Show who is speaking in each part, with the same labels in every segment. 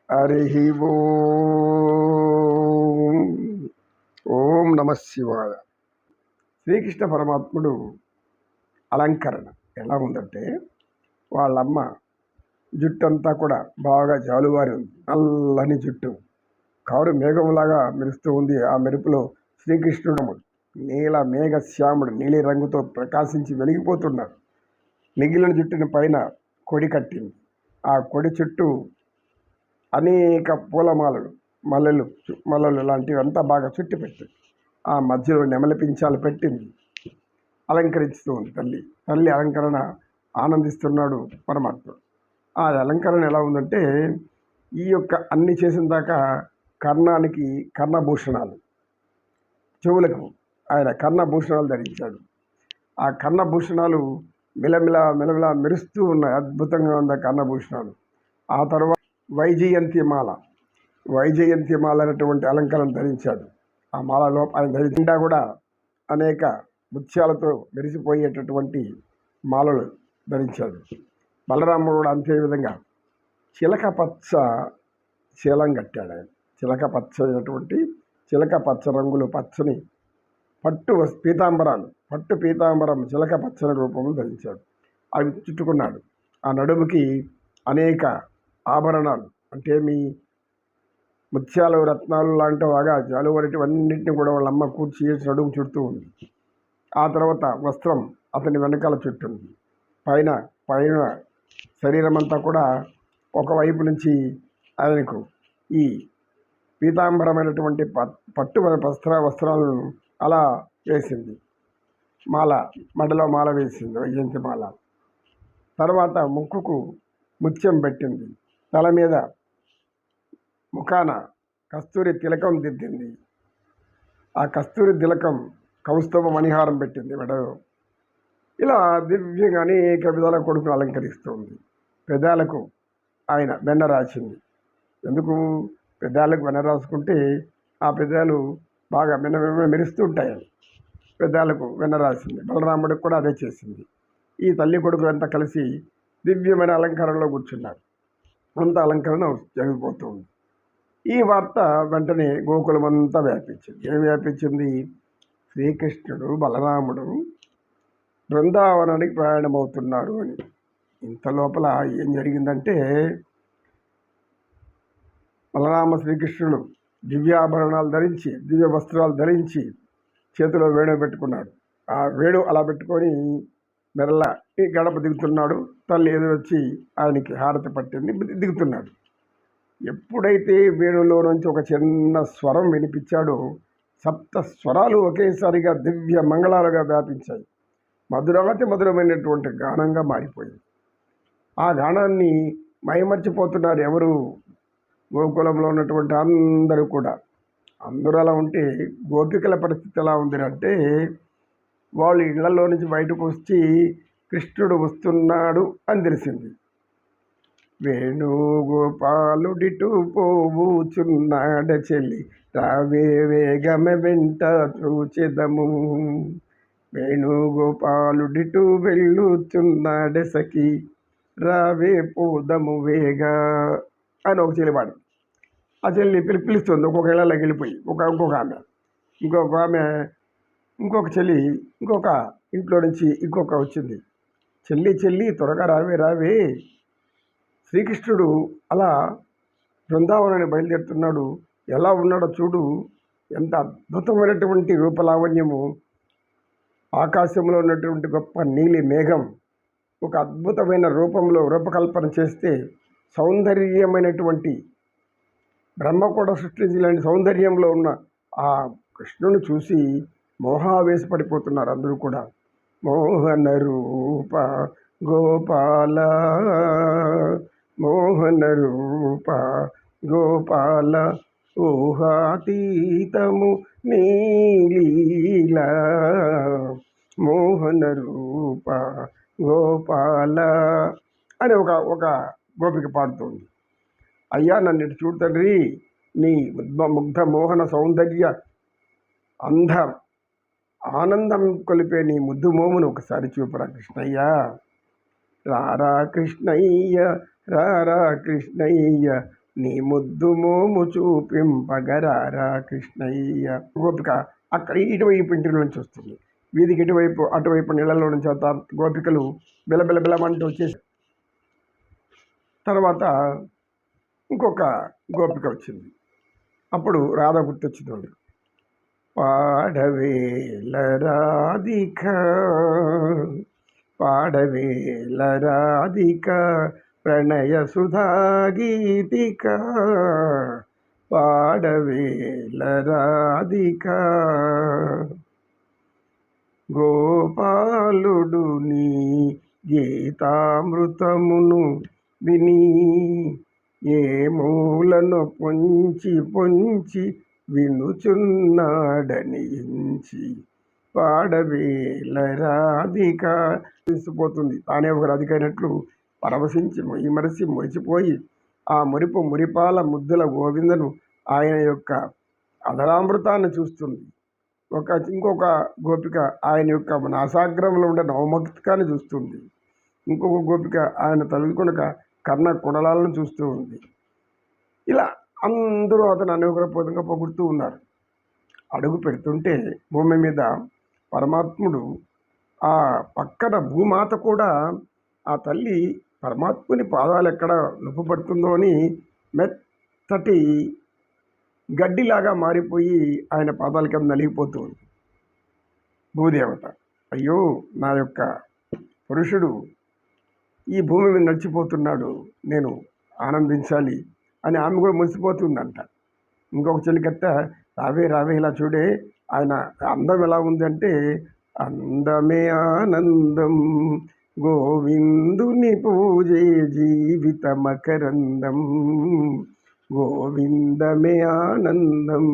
Speaker 1: హరి ఓం. ఓం నమ శివాయ. శ్రీకృష్ణ పరమాత్ముడు అలంకరణ ఎలా ఉందంటే, వాళ్ళమ్మ జుట్టంతా కూడా బాగా జాలువారి ఉంది. నల్లని జుట్టు కారు మేఘంలాగా మెరుస్తూ ఉంది. ఆ మెరుపులో శ్రీకృష్ణుడు నీల మేఘ శ్యాముడు నీలి రంగుతో ప్రకాశించి వెలిగిపోతున్నాడు. మిగిలిన జుట్టుని పైన కొడి కట్టింది. ఆ కొడి చుట్టూ అనేక పూలమాలలు, మల్లెలు లాంటివి అంతా బాగా చుట్టిపెట్టింది. ఆ మధ్యలో నెమలి పించాలు పెట్టింది. అలంకరిస్తూ ఉంది తల్లి అలంకరణ ఆనందిస్తున్నాడు పరమాత్ముడు. ఆ అలంకరణ ఎలా ఉందంటే, ఈ యొక్క అన్ని చేసిన దాకా కర్ణానికి కర్ణభూషణాలు, చెవులకు ఆయన కర్ణభూషణాలు ధరించాడు. ఆ కర్ణభూషణాలు మిలమిల మెరుస్తూ ఉన్నాయి. అద్భుతంగా ఉంది ఆ కర్ణభూషణాలు. ఆ తర్వాత వైజయంతి మాల అనేటువంటి అలంకరణ ధరించాడు. ఆ మాలలో ఆయన ధరించా కూడా అనేక ముత్యాలతో మెరిసిపోయేటటువంటి మాలలు ధరించాడు. బలరాముడు కూడా అంతే విధంగా చిలక పచ్చ శీలం కట్టాడు. ఆయన చిలక పచ్చ రంగులు పచ్చని పట్టు పీతాంబరం చిలక పచ్చని రూపంలో ధరించాడు. అవి చుట్టుకున్నాడు. ఆ నడుముకి అనేక ఆభరణాలు, అంటే మీ ముత్యాలు రత్నాలు లాంటి బాగా జాలువరటివన్నింటినీ కూడా వాళ్ళ అమ్మ కూర్చి నడుము చుట్టూ ఉంది. ఆ తర్వాత వస్త్రం అతని వెనకాల చుట్టుంది. పైన శరీరం అంతా కూడా ఒకవైపు నుంచి ఆయనకు ఈ పీతాంబరమైనటువంటి పట్టు వస్త్రాలను అలా వేసింది. మెడలో మాల వేసింది, వైజయంతి మాల. తర్వాత ముక్కుకు ముత్యం పెట్టింది. తల మీద ముఖాన కస్తూరి తిలకం దిద్దింది. ఆ కస్తూరి తిలకం కౌస్తుభ మణిహారం పెట్టింది మెడలో. ఇలా దివ్యంగా అనేక విధాల కొడుకును అలంకరిస్తుంది. పెదాలకు ఆయన వెన్న రాసింది. ఎందుకు పెదాలకు వెన్న రాసుకుంటే ఆ పెదాలు బాగా మెరుస్తూ ఉంటాయని పెదాలకు వెన్న రాసింది. బలరాముడికి కూడా అదే చేసింది. ఈ తల్లి కొడుకులంతా కలిసి దివ్యమైన అలంకరణలో కూర్చున్నారు. అంత అలంకరణ జరిగిపోతుంది. ఈ వార్త వెంటనే గోకులమంతా వ్యాపించింది. ఏం వ్యాపించింది? శ్రీకృష్ణుడు బలరాముడు బృందావనానికి ప్రయాణమవుతున్నారు అని. ఇంత లోపల ఏం జరిగిందంటే, బలరామ శ్రీకృష్ణుడు దివ్యాభరణాలు ధరించి, దివ్య వస్త్రాలు ధరించి, చేతిలో వేణు పెట్టుకున్నాడు. ఆ వేణు అలా పెట్టుకొని మెరల ఈ గడప దిగుతున్నాడు. తల్లి ఎదురొచ్చి ఆయనకి హారతి పట్టింది, దిగుతున్నాడు. ఎప్పుడైతే వేణులో నుంచి ఒక చిన్న స్వరం వినిపించాడో, సప్త స్వరాలు ఒకేసారిగా దివ్య మంగళాలుగా వ్యాపించాయి. మధురమైనటువంటి గానంగా మారిపోయింది. ఆ గానాన్ని మైమర్చిపోతున్నారు ఎవరు? గోకులంలో ఉన్నటువంటి అందరూ కూడా. అందరూ అలా ఉంటే గోపికల పరిస్థితి ఎలా ఉంది అంటే, వాళ్ళు ఇళ్లలో నుంచి బయటకు వచ్చి కృష్ణుడు వస్తున్నాడు అని తెలిసింది. వేణుగోపాలుడిటు పోవుచున్నాడ చెల్లి, రావే వేగమె వెంట చూచెదము. వేణుగోపాలుడిటు వెళ్ళుచున్నాడ సఖి, రావే పోదము వేగా అని ఒక చెల్లి పాడు. ఆ చెల్లి పిలుస్తుంది. ఒక్కొక్క ఇళ్ళకి వెళ్ళిపోయి ఇంకొక ఆమె ఇంకొక చెల్లి ఇంకొక ఇంట్లో నుంచి ఇంకొక వచ్చింది. చెల్లి త్వరగా రావే. శ్రీకృష్ణుడు అలా బృందావనాన్ని బయలుదేరుతున్నాడు. ఎలా ఉన్నాడో చూడు, ఎంత అద్భుతమైనటువంటి రూపలావణ్యము. ఆకాశంలో ఉన్నటువంటి గొప్ప నీలి మేఘం ఒక అద్భుతమైన రూపంలో రూపకల్పన చేస్తే, సౌందర్యమైనటువంటి బ్రహ్మ కూడా సృష్టించలేని సౌందర్యంలో ఉన్న ఆ కృష్ణుని చూసి మోహావేశపడిపోతున్నారు అందరూ కూడా. మోహన రూప గోపాల, మోహన రూప గోపాల, ఊహాతీతము నీలీలా, మోహన రూప గోపాల అని ఒక గోపిక పాడుతుంది. అయ్యా, నన్ను ఇటు చూడు తండ్రి, నీ ముగ్ధ మోహన సౌందర్య ఆనందం కొలిపే నీ ముద్దు మోమును ఒకసారి చూపరా కృష్ణయ్య. రారా కృష్ణయ్య, రారా కృష్ణయ్య, నీ ముద్దు మోము చూపింపగరారా కృష్ణయ్య. గోపిక అక్కడ ఇటువైపు ఇంటి నుంచి వస్తుంది. వీధికి ఇటువైపు అటువైపు నీళ్ళలో నుంచి గోపికలు బిలబిలబిలమంటూ వచ్చేసి తర్వాత ఇంకొక గోపిక వచ్చింది. అప్పుడు రాధ గుర్తొచ్చింది. పాడవేల రాధిక పాడవేల రాధిక ప్రణయ సుధాగీతిక పాడవేల రాధిక గోపాలుడు నీ గీతామృతమును విని ఏ మూలను పొంచి పొంచి వినుచున్నాడని ఎంచి పాడవేల రాధిక తెలిసిపోతుంది. తానే ఒక రాధిక అయినట్లు పరవశించి మొయ్యిమరసి మురిసిపోయి ఆ మురిపు మురిపాల ముద్దుల గోవిందను ఆయన యొక్క అధరామృతాన్ని చూస్తుంది. ఇంకొక గోపిక ఆయన యొక్క నాసాగ్రంలో ఉండే నవమక్తికాన్ని చూస్తుంది. ఇంకొక గోపిక ఆయన తలుచుకొనక కర్ణ కుడలాలను చూస్తూ ఉంది. ఇలా అందరూ అతను అనుగ్రహపూర్వకంగా పొగుడుతూ ఉన్నారు. అడుగు పెడుతుంటే భూమి మీద పరమాత్ముడు ఆ పక్కన భూమాత కూడా ఆ తల్లి పరమాత్ముని పాదాలు ఎక్కడ నొప్పి పడుతుందో అని మెత్తటి గడ్డిలాగా మారిపోయి ఆయన పాదాల కింద నలిగిపోతూ ఉంది. భూదేవత అయ్యో నా యొక్క పురుషుడు ఈ భూమి మీద నడిచిపోతున్నాడు, నేను ఆనందించాలి అని ఆమె కూడా మురిసిపోతుందంట. ఇంకొక చెలికత్త రావే రావే ఇలా చూడే ఆయన అందం ఎలా ఉందంటే అందమే ఆనందం గోవిందుని పూజే జీవిత మకరందం గోవిందమే ఆనందం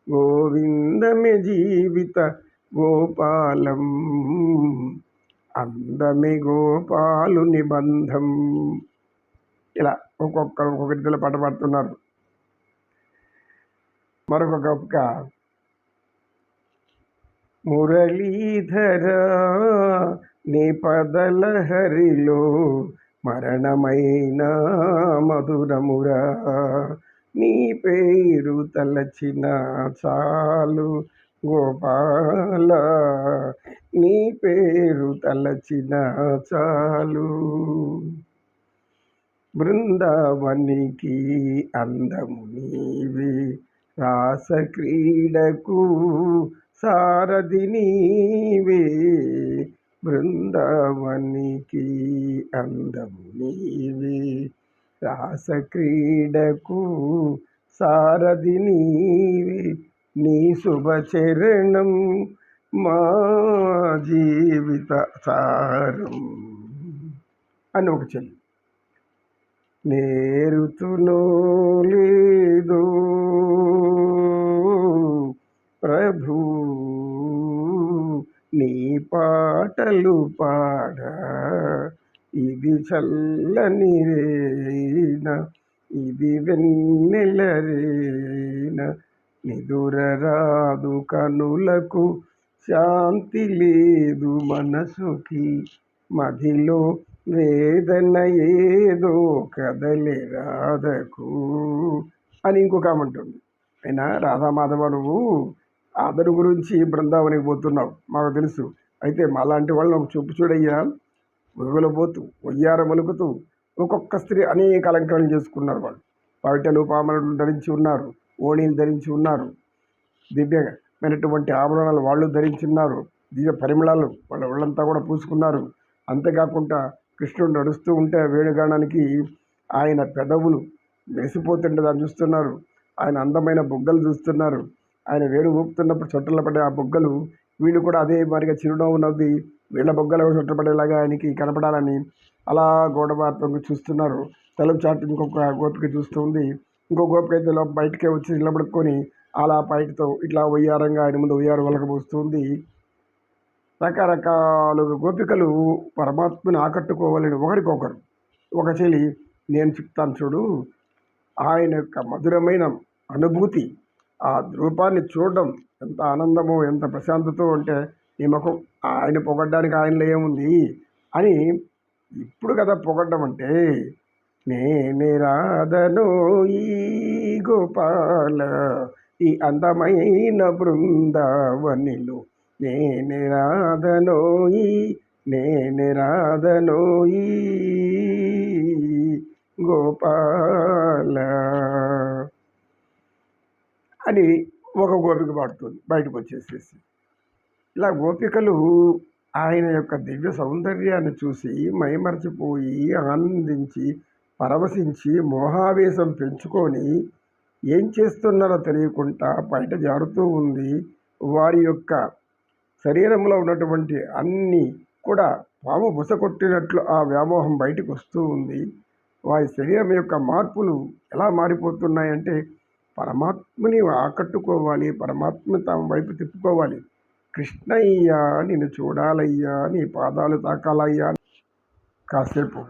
Speaker 1: గోవిందమే జీవిత గోపాలం అందమే గోపాలు నిబంధం. ఇలా ఒక్కొక్క రీతిలో పాట పాడుతున్నారు. మరొక గొప్ప మురళీధర నీ పదలహరిలో మరణమైన మధురమురా నీ పేరు తలచిన చాలు గోపాల నీ పేరు తలచిన చాలు బృందావనికి అందము నీవే రాస క్రీడకు సారథి నీవే బృందావనికి అందము నీవే రాస క్రీడకు సారథి నీవే నీ శుభచరణం మా జీవిత సారం అని ఒక చెల్లి. నేరుతునో లేదో ప్రభు నీ పాటలు పాడ ఇది చల్లని రేన ఇది వెన్నెల రేన నిదురరాదు కనులకు శాంతి లేదు మనసుకి మదిలో వేదన ఏదో కదలి రాధకు అని ఇంకొక ఆమంటుంది. అయినా రాధామాధవ నువ్వు ఆదరు గురించి బృందావనికి పోతున్నావు మాకు తెలుసు. అయితే మాలాంటి వాళ్ళని ఒక చూపు చూడయ్యా. ఉరుగులు పోతూ ఒయ్యార మొలుకుతూ ఒక్కొక్క స్త్రీ అనేక అలంకరణలు చేసుకున్నారు. వాళ్ళు పవిటలు పామలు ధరించి ఉన్నారు, ఓణీలు ధరించి ఉన్నారు, దివ్యమైనటువంటి ఆభరణాలు వాళ్ళు ధరించి ఉన్నారు, దివ్య పరిమళాలు వాళ్ళ ఒళ్ళంతా కూడా పూసుకున్నారు. అంతేకాకుండా కృష్ణుడు నడుస్తూ ఉంటే వేణుగానానికి ఆయన పెదవులు మెరిసిపోతుంటే దాన్ని చూస్తున్నారు. ఆయన అందమైన బుగ్గలు చూస్తున్నారు. ఆయన వేణు ఊపుతున్నప్పుడు చుట్టలు పడే ఆ బుగ్గలు వీళ్ళు కూడా అదే మాదిరిగా చిరునవ్వు నవ్వి వీళ్ళ బుగ్గలు చుట్టపడేలాగా ఆయనకి కనపడాలని అలా గోడబార్పంగా చూస్తున్నారు. తలుపు చాటు ఇంకొక గోపిక చూస్తూ ఉంది. ఇంకో గోపిక అయితే బయటకే వచ్చి నిలబడుకొని అలా పైటతో ఇట్లా వయ్యారంగా ఆయన ముందు ఉయ్యారు వలకబోస్తుంది. రకరకాలుగా గోపికలు పరమాత్మని ఆకట్టుకోవాలని ఒకరికొకరు. ఒక చెలి నేను చెప్తాను చూడు, ఆయన యొక్క మధురమైన అనుభూతి, ఆ రూపాన్ని చూడడం ఎంత ఆనందమో ఎంత ప్రశాంతతో అంటే ఈ ముఖం ఆయన పొగడ్డానికి ఆయనలో ఏముంది అని ఇప్పుడు కదా పొగడ్డం అంటే నేనే రాధను ఈ గోపాల ఈ అందమైన బృందావనిలో నేనే రాధనోయి నేనే రాధనోయి గోపాల అని ఒక గోపిక పాడుతుంది బయటకు వచ్చేసేసి. ఇలా గోపికలు ఆయన యొక్క దివ్య సౌందర్యాన్ని చూసి మైమరచిపోయి ఆనందించి పరవశించి మోహావేశం పెంచుకొని ఏం చేస్తున్నారో తెలియకుండా బయట జారుతూ ఉంది. వారి యొక్క శరీరంలో ఉన్నటువంటి అన్నీ కూడా పాము బుస కొట్టినట్లు ఆ వ్యామోహం బయటకు వస్తూ ఉంది. వారి శరీరం యొక్క మార్పులు ఎలా మారిపోతున్నాయంటే పరమాత్మని ఆకట్టుకోవాలి, పరమాత్మ తమ వైపు తిప్పుకోవాలి. కృష్ణయ్యా నిన్ను చూడాలయ్యా, నీ పాదాలు తాకాలయ్యా, కాసేపు